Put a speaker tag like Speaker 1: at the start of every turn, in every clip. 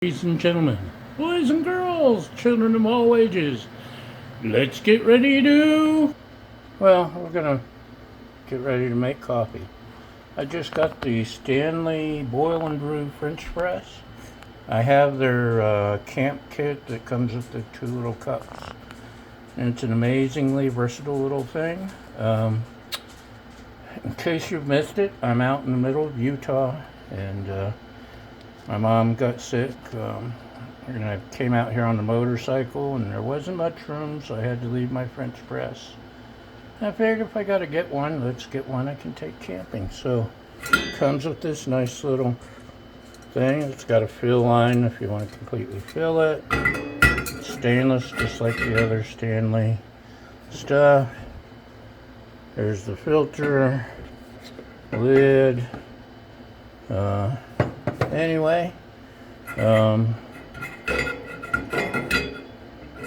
Speaker 1: Ladies and gentlemen, boys and girls, children of all ages, let's get ready to... Well, we're gonna get ready to make coffee. I just got the Stanley Boil and Brew French press. I have their camp kit that comes with the 2 little cups. And it's an amazingly versatile little thing. In case you've missed it, I'm out in the middle of Utah, and my mom got sick, and I came out here on the motorcycle, and there wasn't much room, so I had to leave my French press. I figured if I gotta get one, let's get one I can take camping. So, it comes with this nice little thing. It's got a fill line if you want to completely fill it. It's stainless, just like the other Stanley stuff. There's the filter, lid. Anyway,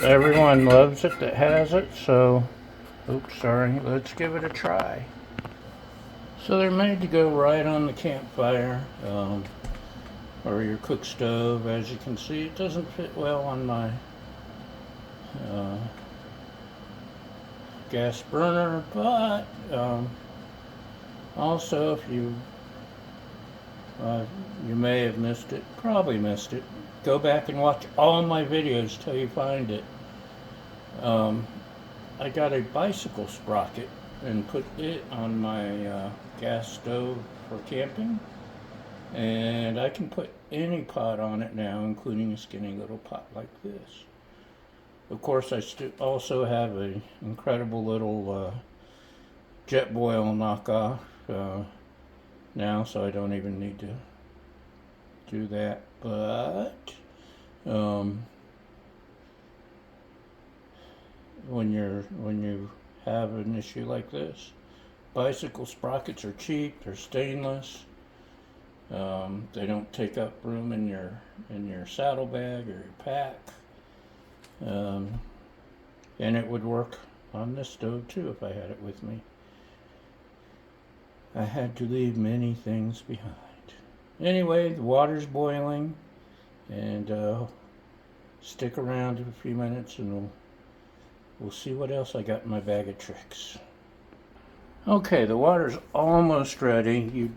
Speaker 1: everyone loves it that has it, so, oops, sorry, let's give it a try. So they're made to go right on the campfire, or your cook stove. As you can see, it doesn't fit well on my gas burner, but also if you may have missed it, probably missed it. Go back and watch all my videos till you find it. I got a bicycle sprocket and put it on my gas stove for camping. And I can put any pot on it now, including a skinny little pot like this. Of course, I also have an incredible little jet boil knockoff now, so I don't even need to do that. But when you have an issue like this, bicycle sprockets are cheap. They're stainless. They don't take up room in your saddlebag or your pack. And it would work on this stove too if I had it with me. I had to leave many things behind. Anyway, the water's boiling, and stick around in a few minutes and we'll see what else I got in my bag of tricks. Okay, the water's almost ready.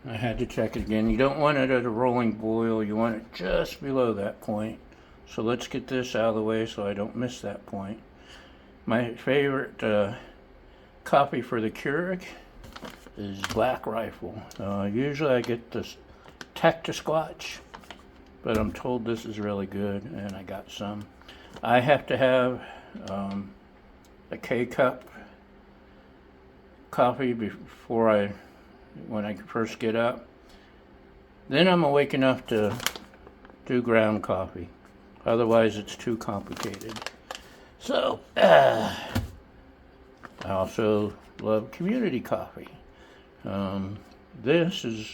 Speaker 1: I had to check it again. You don't want it at a rolling boil. You want it just below that point. So let's get this out of the way so I don't miss that point. My favorite coffee for the Keurig is Black Rifle. Usually I get this Tactisquatch, but I'm told this is really good, and I got some. I have to have a K-cup coffee when I first get up. Then I'm awake enough to do ground coffee. Otherwise it's too complicated. So, I also love community coffee. This is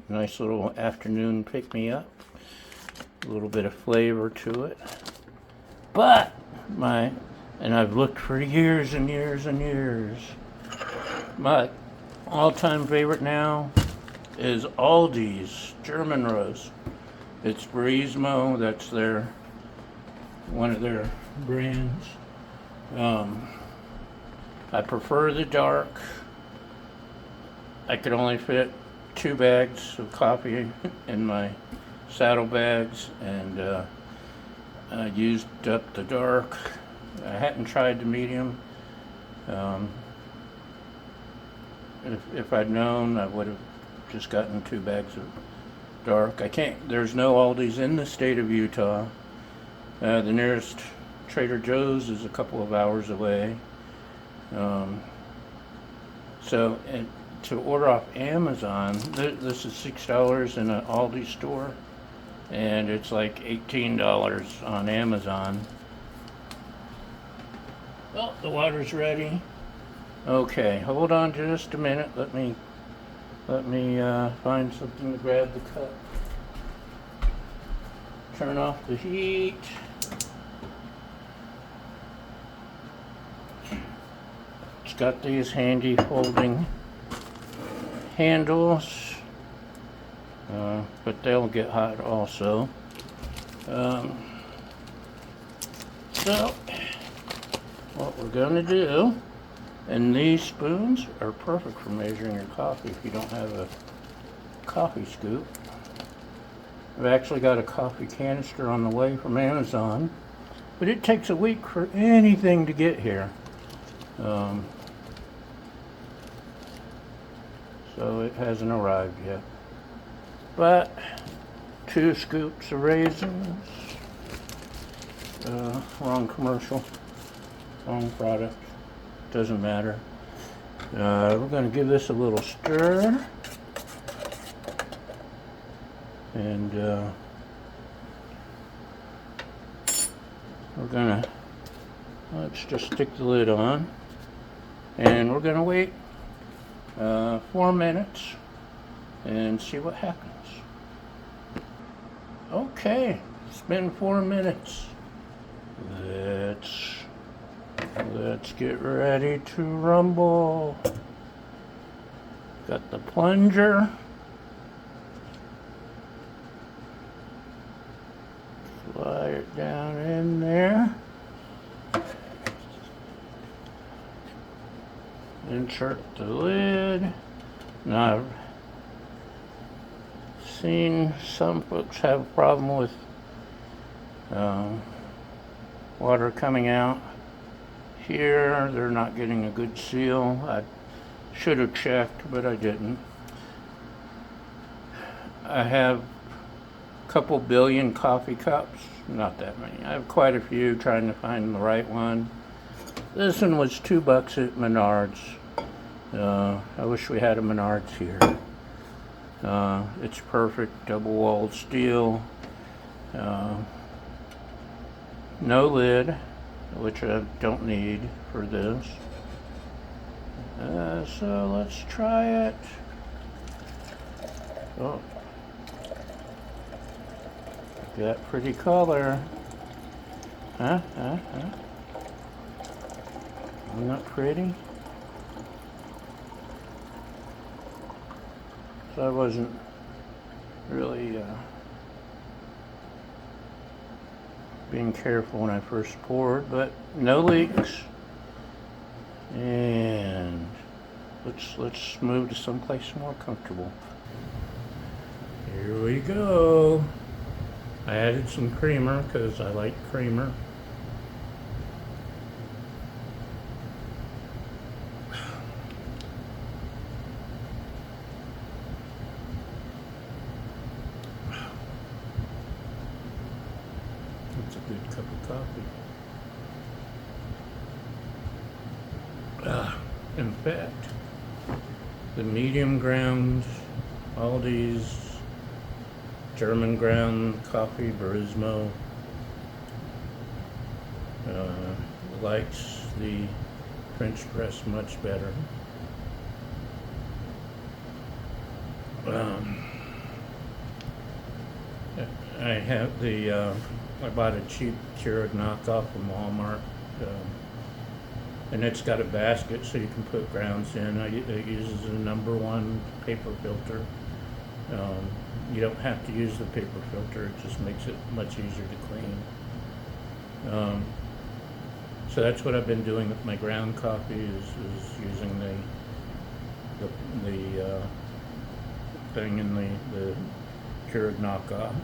Speaker 1: a nice little afternoon pick-me-up. A little bit of flavor to it. But, and I've looked for years and years and years. My all-time favorite now is Aldi's German roast. It's Barissimo, that's one of their brands. I prefer the dark. I could only fit 2 bags of coffee in my saddlebags, and I used up the dark. I hadn't tried the medium. If I'd known, I would have just gotten 2 bags of dark. There's no Aldi's in the state of Utah. The nearest Trader Joe's is a couple of hours away. To order off Amazon, this is $6 in an Aldi store, and it's like $18 on Amazon. Well, the water's ready. Okay, hold on just a minute. Let me find something to grab the cup. Turn off the heat. It's got these handy folding handles. but they'll get hot also. So what we're going to do, and these spoons are perfect for measuring your coffee if you don't have a coffee scoop. I've actually got a coffee canister on the way from Amazon, but it takes a week for anything to get here. So it hasn't arrived yet. But 2 scoops of raisins. Wrong commercial, wrong product, doesn't matter. We're going to give this a little stir, and we're going to, let's just stick the lid on, and we're going to wait 4 minutes and see what happens. Okay, it's been 4 minutes. Let's get ready to rumble. Got the plunger. Slide it down in there. Insert the lid. Now, I've seen some folks have a problem with water coming out here. They're not getting a good seal. I should have checked, but I didn't. I have a couple billion coffee cups. Not that many. I have quite a few, trying to find the right one. This one was $2 at Menards. I wish we had a Menards here. It's perfect, double-walled steel. No lid, which I don't need for this. So let's try it. Oh, got pretty color. Huh? Not pretty. So I wasn't really being careful when I first poured, but no leaks. And let's move to someplace more comfortable. Here we go. I added some creamer because I like creamer. That's a good cup of coffee. In fact, the medium ground Aldi's German ground coffee, Barissimo, likes the French press much better. I have the I bought a cheap Keurig knockoff from Walmart, and it's got a basket so you can put grounds in. It uses a #1 paper filter. You don't have to use the paper filter, it just makes it much easier to clean. So that's what I've been doing with my ground coffee, is using the thing in the Keurig knockoff.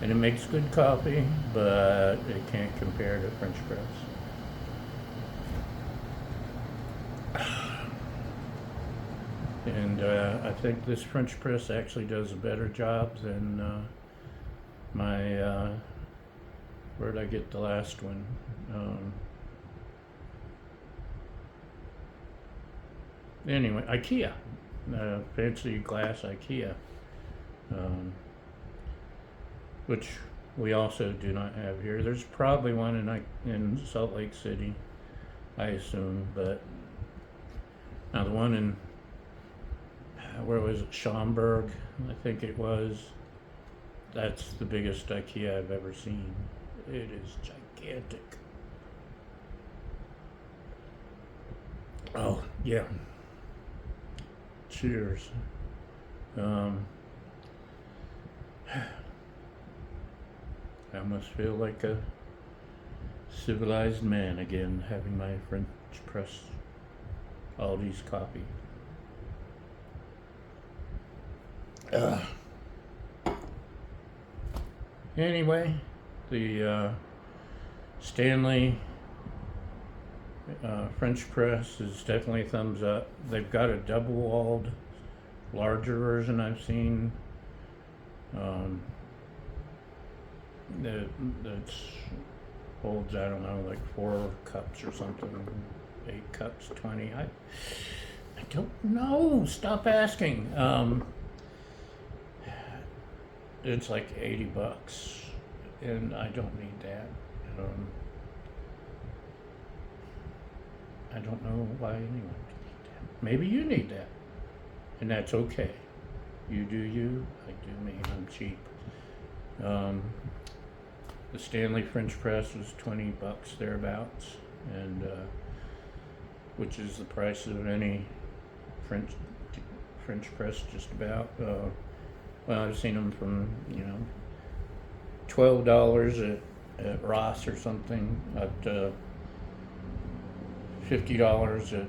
Speaker 1: And it makes good coffee, but it can't compare to French press. And I think this French press actually does a better job than my, where'd I get the last one? Anyway, IKEA, fancy glass IKEA, which we also do not have here. There's probably one in Salt Lake City, I assume, but now the one in, where was it, Schaumburg, I think it was, that's the biggest IKEA I've ever seen. It is gigantic. Oh, yeah. Cheers. I almost feel like a civilized man again, having my French press Aldi's coffee. Anyway, the Stanley French press is definitely a thumbs up. They've got a double-walled, larger version I've seen. That's holds, I don't know, like 4 cups or something, 8 cups, 20. I don't know. Stop asking. It's like $80, and I don't need that. I don't know why anyone would need that. Maybe you need that, and that's okay. You do you, I do me. I'm cheap. The Stanley French press was $20 thereabouts, and which is the price of any French press just about. Well, I've seen them from $12 at Ross or something, up to $50 at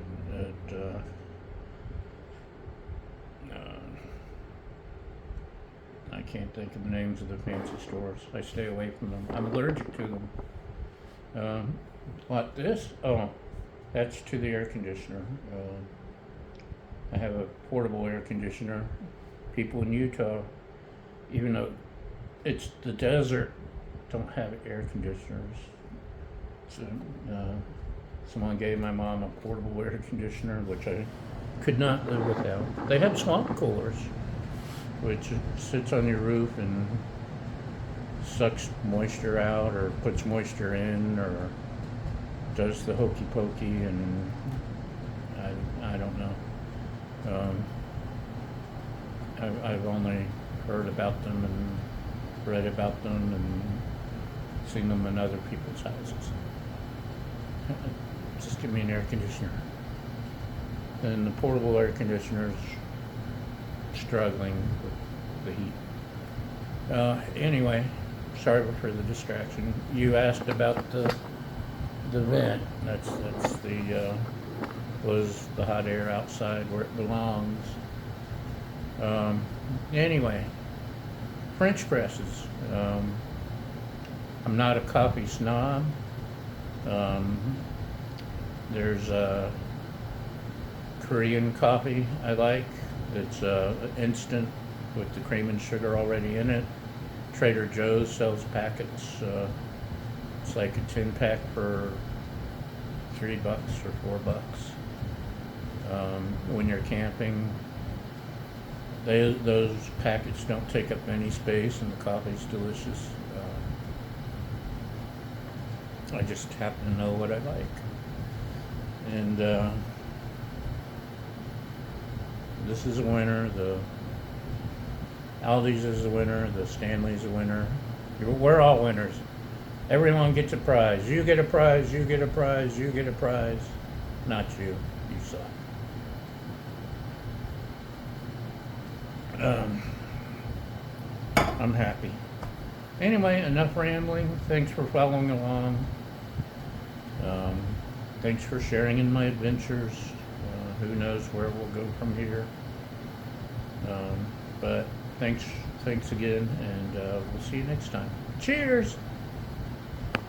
Speaker 1: I can't think of the names of the fancy stores. I stay away from them. I'm allergic to them. What this? Oh, that's to the air conditioner. I have a portable air conditioner. People in Utah, even though it's the desert, don't have air conditioners. So someone gave my mom a portable air conditioner, which I could not live without. They have swamp coolers, which sits on your roof and sucks moisture out or puts moisture in or does the hokey pokey, and I don't know. I've only heard about them and read about them and seen them in other people's houses. Just give me an air conditioner. And the portable air conditioner's struggling with the heat. Anyway, sorry for the distraction. You asked about the vent. That's the was the hot air outside where it belongs. Anyway, French presses. I'm not a coffee snob. There's Korean coffee I like. It's instant with the cream and sugar already in it. Trader Joe's sells packets. It's like a 10-pack for $3 or $4. When you're camping, those packets don't take up any space, and the coffee's delicious. I just happen to know what I like. And this is a winner. The Aldi's is a winner. The Stanley's a winner. We're all winners. Everyone gets a prize. You get a prize. You get a prize. You get a prize. Not you. You suck. I'm happy. Anyway, enough rambling. Thanks for following along. Thanks for sharing in my adventures. Who knows where we'll go from here. But thanks again, and we'll see you next time. Cheers!